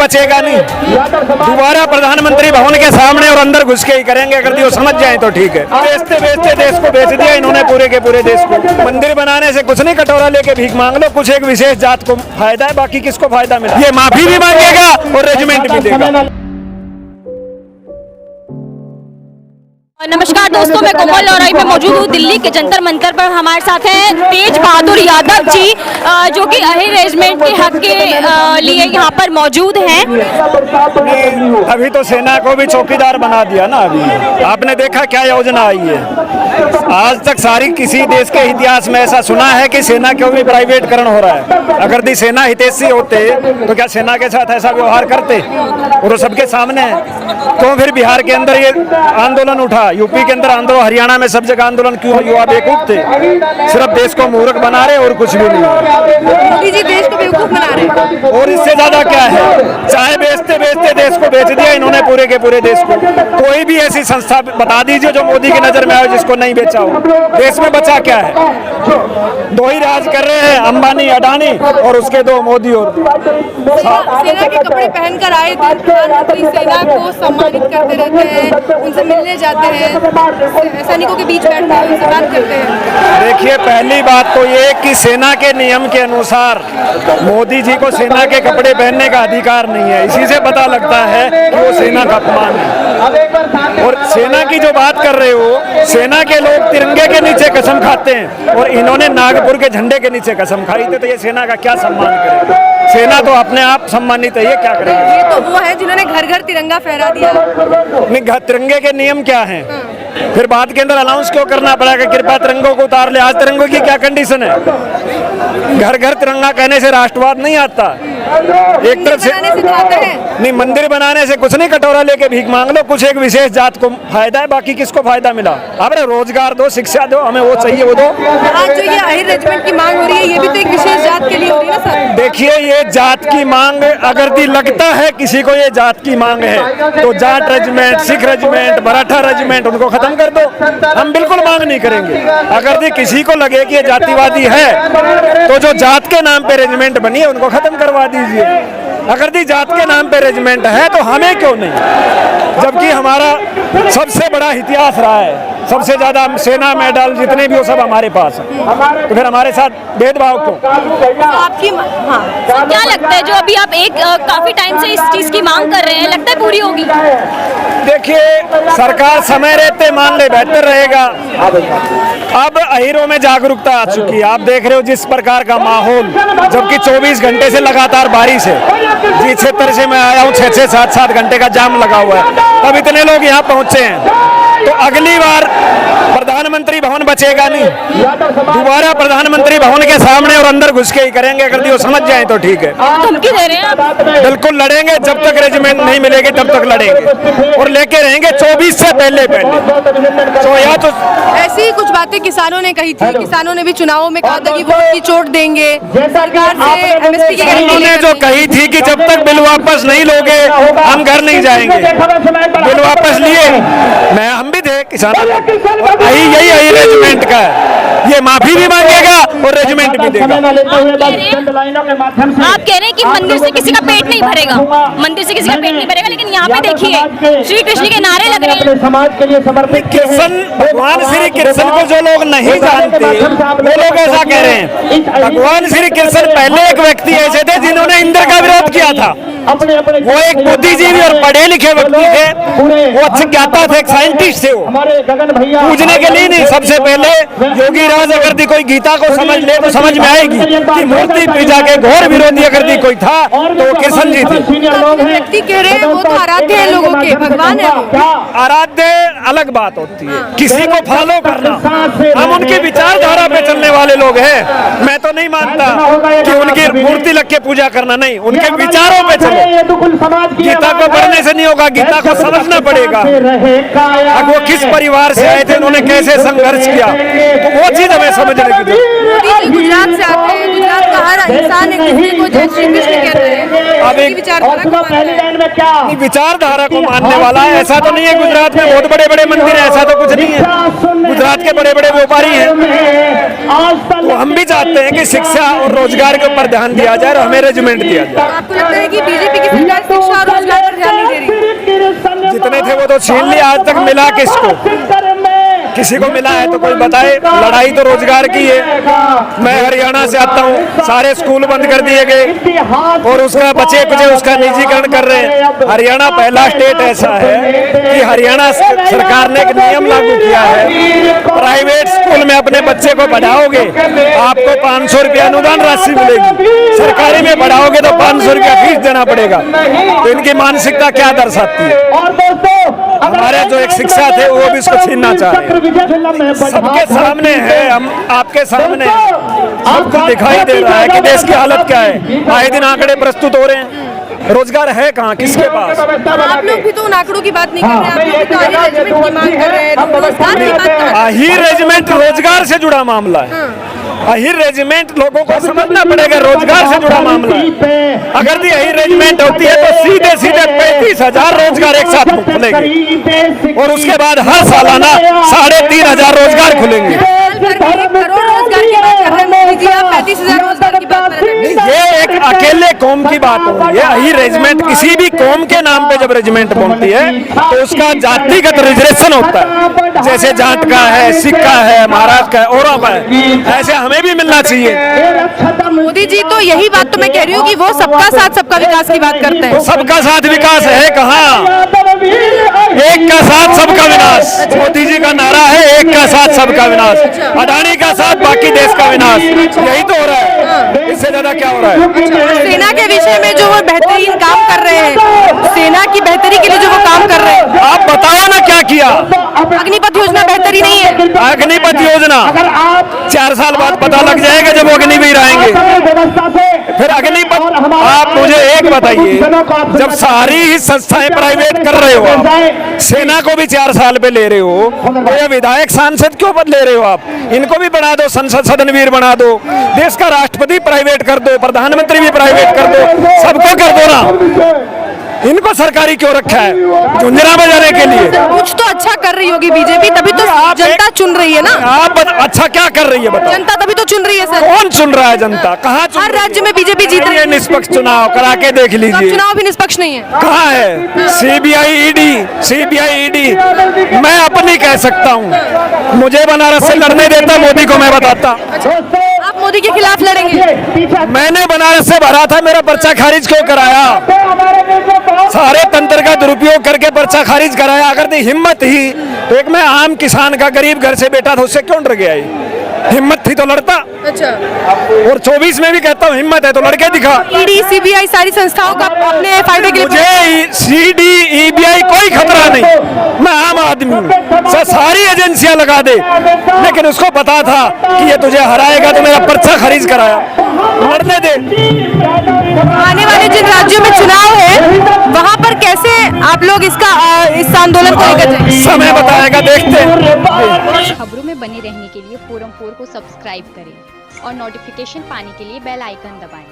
बचेगा नहीं। दोबारा प्रधानमंत्री भवन के सामने और अंदर घुस के ही करेंगे, अगर वो समझ जाए तो ठीक है। बेचते बेचते देश को बेच दिया इन्होंने, पूरे के पूरे देश को। मंदिर बनाने से कुछ नहीं, कटोरा लेके भीख मांग लो। कुछ एक विशेष जात को फायदा है, बाकी किसको फायदा मिला? ये माफी भी मांगेगा और रेजिमेंट भी देगा। नमस्कार दोस्तों, मैं कोमल लौराई में मौजूद हूँ दिल्ली के जंतर मंतर पर। हमारे साथ हैं तेज बहादुर यादव जी, जो कि अहिर रेजिमेंट के हक के लिए यहाँ पर मौजूद हैं। अभी तो सेना को भी चौकीदार बना दिया ना। अभी आपने देखा क्या योजना आई है। आज तक सारी किसी देश के इतिहास में ऐसा सुना है कि सेना को भी प्राइवेटकरण हो रहा है। अगर दी सेना हितैषी होते तो क्या सेना के साथ ऐसा व्यवहार करते? और सबके सामने है। तो फिर बिहार के अंदर ये आंदोलन उठा, यूपी के अंदर आंदोलन, हरियाणा में सब जगह आंदोलन क्यों? युवा बेवकूफ थे, सिर्फ देश को मूर्ख बना रहे और कुछ भी नहीं। मोदी जी देश को बेवकूफ बना रहे और इससे ज्यादा क्या है? चाहे बेचते बेचते देश को बेच दिया इन्होंने, पूरे के पूरे देश को। कोई भी ऐसी संस्था बता दीजिए जो मोदी की नजर में आए जिसको नहीं बेचा हो। देश में बचा क्या है? दो ही राज कर रहे हैं, अंबानी अडानी, और उसके दो मोदी। और सेना के कपड़े पहनकर आए थे प्रधानमंत्री, सेना को सम्मानित करते रहते हैं, उनसे मिलने जाते हैं, सैनिकों के बीच बैठते हैं, उनसे बात करते हैं। देखिए, पहली बात तो ये कि सेना के नियम के अनुसार मोदी जी को सेना के कपड़े पहनने का अधिकार नहीं है। इसी से पता लगता है कि वो सेना का अपमान है। और सेना की जो बात कर रहे हो, सेना के लोग तिरंगे के नीचे कसम खाते हैं और इन्होंने नागपुर के झंडे के नीचे कसम खाई थी। तो ये सेना का क्या सम्मान करेगा? सेना तो अपने आप सम्मानित है, ये क्या करेगी? ये तो वो है जिन्होंने घर घर तिरंगा फहरा दिया। नहीं, तिरंगे के नियम क्या हैं? फिर बाद के अंदर अनाउंस क्यों करना पड़ा कि कृपया तिरंगों को उतार ले? आज तिरंगों की क्या कंडीशन है? घर घर तिरंगा कहने से राष्ट्रवाद नहीं आता। एक तरफ से नहीं, मंदिर बनाने से कुछ नहीं, कटोरा लेके भीख मांग लो। कुछ एक विशेष जात को फायदा है, बाकी किसको फायदा मिला? अब रोजगार दो, शिक्षा दो, हमें वो चाहिए वो दो। आज जो ये अहिर रेजिमेंट की मांग हो रही है, ये भी तो एक विशेष जात के लिए हो रही है ना सर? देखिए, ये जात की मांग अगर दी लगता है किसी को ये जात की मांग है, तो Jat regiment, Sikh regiment, Maratha regiment, उनको खत्म कर दो। हम बिल्कुल मांग नहीं करेंगे। अगर दी किसी को लगे कि ये जातिवादी है, तो जो जात के नाम पे रेजिमेंट बनी है उनको खत्म करवा दीजिए। अगर दी जात के नाम पे रेजिमेंट है तो हमें क्यों नहीं? जबकि हमारा सबसे बड़ा इतिहास रहा है, सबसे ज्यादा सेना मेडल जितने भी हो सब हमारे पास है, तो फिर हमारे साथ भेदभाव क्यों? आपकी क्या लगता है जो अभी आप काफी टाइम से इस चीज की मांग कर रहे हैं, लगता है पूरी होगी? देखिए, सरकार समय रहते मान ले बेहतर रहेगा। अब अहिरों में जागरूकता आ चुकी है। आप देख रहे हो जिस प्रकार का माहौल, जबकि 24 घंटे से लगातार बारिश है। जिस क्षेत्र से मैं आया हूँ 6-6, 7-7 घंटे का जाम लगा हुआ है, तब इतने लोग यहाँ पहुँचे हैं। तो अगली बार प्रधानमंत्री भवन बचेगा नहीं। दोबारा प्रधानमंत्री भवन के सामने और अंदर घुस के ही करेंगे, अगर वो समझ जाए तो ठीक है। धमकी दे रहे हैं आप? बिल्कुल लड़ेंगे, जब तक रेजिमेंट नहीं मिलेगी तब तक लड़ेंगे, और लेके रहेंगे 24 से पहले। तो या तो ऐसी कुछ बातें किसानों ने कही थी, किसानों ने भी चुनावों में कहा था कि वोट की चोट देंगे सरकार से, एमएसपी की गारंटी। उन्होंने जो कही थी कि जब तक बिल वापस नहीं लोगे हम घर नहीं जाएंगे, बिल वापस लिए, हम भी थे किसान। यही रेजिमेंट का है, ये माफी भी मांगेगा और रेजिमेंट भी देगा। आप कह रहे हैं कि मंदिर से किसी का पेट नहीं भरेगा, मंदिर से किसी का पेट नहीं भरेगा, लेकिन यहाँ पे देखिए श्री कृष्ण के नारे लग रहे हैं। कृष्ण, भगवान श्री कृष्ण को जो लोग नहीं जानते वो लोग ऐसा कह रहे हैं। भगवान श्री कृष्ण पहले एक व्यक्ति ऐसे थे जिन्होंने इंद्र का विरोध किया था। वो एक बुद्धिजीवी और पढ़े लिखे व्यक्ति थे, वो अच्छे ज्ञाता थे, एक साइंटिस्ट थे। वो पूजने के लिए नहीं, सबसे पहले योगी राज अगर दी कोई गीता को समझ ले तो समझ में आएगी कि मूर्ति पूजा के घोर विरोधी अगर दी कोई था तो वो कृष्ण जी थे। व्यक्ति कह रहे हैं वो तो आराध्य है लोगों के, भगवान है। आराध्य अलग बात होती है, किसी को फॉलो करना। हम उनकी विचारधारा पे चलने वाले लोग हैं। मैं तो नहीं मानता कि उनकी मूर्ति लग के पूजा करना, नहीं, उनके विचारों पे चलो। गीता को पढ़ने से नहीं होगा, गीता को समझना पड़ेगा। अब वो किस परिवार से आए थे, उन्होंने कैसे संघर्ष किया, तो वो चीज हमें समझने की जरूरत है। गुजरात से आते हैं, गुजरात का हर इंसान एक दूसरे को जय श्री कृष्ण कह रहे हैं। अभी विचारधारा को मानता है। विचारधारा को मानने वाला है ऐसा तो नहीं है। गुजरात में बहुत बड़े बड़े मंदिर है, ऐसा तो कुछ नहीं है। गुजरात के बड़े बड़े व्यापारी हैं, तो हम भी चाहते हैं कि शिक्षा और रोजगार के ऊपर ध्यान दिया जाए और हमें रेजिमेंट दिया जाए। आपको लगता है कि बीजेपी की सरकार शिक्षा और रोजगार पर ध्यान नहीं दे रही? जितने थे वो तो छीन लिया, आज तक मिला किसको? किसी को मिला है तो कोई बताए। लड़ाई तो रोजगार की है। मैं हरियाणा से आता हूँ, सारे स्कूल बंद कर दिए गए और उसका बचे कुचे उसका निजीकरण कर रहे हैं। हरियाणा पहला स्टेट ऐसा है कि हरियाणा सरकार ने एक नियम लागू किया है, प्राइवेट स्कूल में अपने बच्चे को पढ़ाओगे आपको 500 रुपया अनुदान राशि मिलेगी, सरकारी में पढ़ाओगे तो 500 रुपया फीस देना पड़ेगा। तो इनकी मानसिकता क्या दर्शाती है? हमारे जो एक शिक्षा थे वो भी इसको छीनना चाह रहे हैं। सबके सामने है, हम आपके सामने सबको दिखाई दे रहा है कि देश की हालत क्या है। आए दिन आंकड़े प्रस्तुत हो रहे हैं, रोजगार है कहाँ, किसके पास? आप लोग भी तो उन आंकड़ों की बात नहीं कर रहे हैं, आप लोग तो आहिर रेजिमेंट की मांग कर रहे हैं, रोजगार की बात कर रहे हैं। आहिर रेजिमेंट रोजगार से जुड़ा मामला है। आहिर रेजिमेंट लोगों को समझना पड़ेगा, रोजगार से जुड़ा मामला है। अगर ये आहिर रेजिमेंट होती है तो सीधे सीधे 35,000 रोजगार एक साथ खुलेंगे और उसके बाद हर सालाना 3,500 रोजगार खुलेंगे। करोड़ रोजगार की बात कर रहे हैं मोदी जी, आप 35,000 रोजगार की बात कर रहे हैं। ये एक अकेले कौम की बात हो रही है। आहिर रेजिमेंट किसी भी कौम के नाम पे जब रेजिमेंट बनती है तो उसका जातिगत रिजर्वेशन होता है। जैसे जाट का है, सिख का है, महाराष्ट्र का है, औरों का है, ऐसे हमें भी मिलना चाहिए। मोदी जी तो यही बात तो मैं कह रही हूँ कि वो सबका साथ सबका विकास की बात करते हैं। सबका साथ विकास है कहाँ? एक का साथ सबका विनाश। मोदी जी का नारा है एक का साथ सबका विनाश, अडानी का साथ बाकी देश का विनाश। यही तो हो रहा है, इससे ज्यादा क्या हो रहा है? सेना के विषय में जो वो बेहतरीन काम कर रहे हैं, सेना की बेहतरी के लिए जो वो काम कर रहे हैं, आप बताओ ना क्या किया? अग्निपथ योजना बेहतरी नहीं है? अग्निपथ योजना 4 साल बाद पता लग जाएगा जब वो अग्निवीर आएंगे। फिर अग्निपथ आप मुझे एक बताइए, जब सारी ही संस्थाएं प्राइवेट कर रहे हो आप, सेना को भी 4 साल पे ले रहे हो, तो ये विधायक सांसद क्यों ले रहे हो आप? इनको भी बना दो, संसद सदनवीर बना दो, देश का राष्ट्रपति प्राइवेट कर दो, प्रधानमंत्री भी प्राइवेट कर दो, सबको कर दो ना। इनको सरकारी क्यों रखा है? झुंझुना बजाने के लिए। कुछ तो अच्छा कर रही होगी बीजेपी, तभी तो जनता चुन रही है ना। आप अच्छा क्या कर रही है बताओ? जनता तभी तो चुन रही है सर। कौन चुन रहा है? जनता कहाँ चुन? हर राज्य में बीजेपी जीत रही है। निष्पक्ष चुनाव करा के देख सब लीजिए। चुनाव भी निष्पक्ष नहीं है। कहाँ है? सीबीआई ईडी मैं अपनी कह सकता हूँ। मुझे बनारस से लड़ने देता, मोदी को मैं बताता। आप मोदी के खिलाफ लड़ेंगे? मैंने बनारस से भरा था, मेरा पर्चा खारिज क्यों कराया? सारे तंत्र का दुरुपयोग करके पर्चा खारिज कराया। अगर तो हिम्मत ही तो एक मैं आम किसान का गरीब घर से बेटा था, उससे क्यों डर गया? हिम्मत थी तो लड़ता। अच्छा। और 24 में भी कहता हूँ हिम्मत है तो लड़के दिखा। ईडी सीबीआई सारी संस्थाओं का अपने फायदे के लिए। मुझे सीडी ईबीआई कोई खतरा नहीं, मैं आम आदमी हूँ। सारी एजेंसियां लगा दे, लेकिन उसको पता था कि ये तुझे हराएगा तो मेरा पर्चा खारिज कराया। लड़ने दे। आने वाले जिन राज्यों में चुनाव है वहाँ पर कैसे आप लोग इस आंदोलन को लेकर जाएंगे? समय बताएगा, देखते हैं। खबरों में बने रहने के लिए फोरम 4 को सब्सक्राइब करें और नोटिफिकेशन पाने के लिए बेल आइकन दबाएं।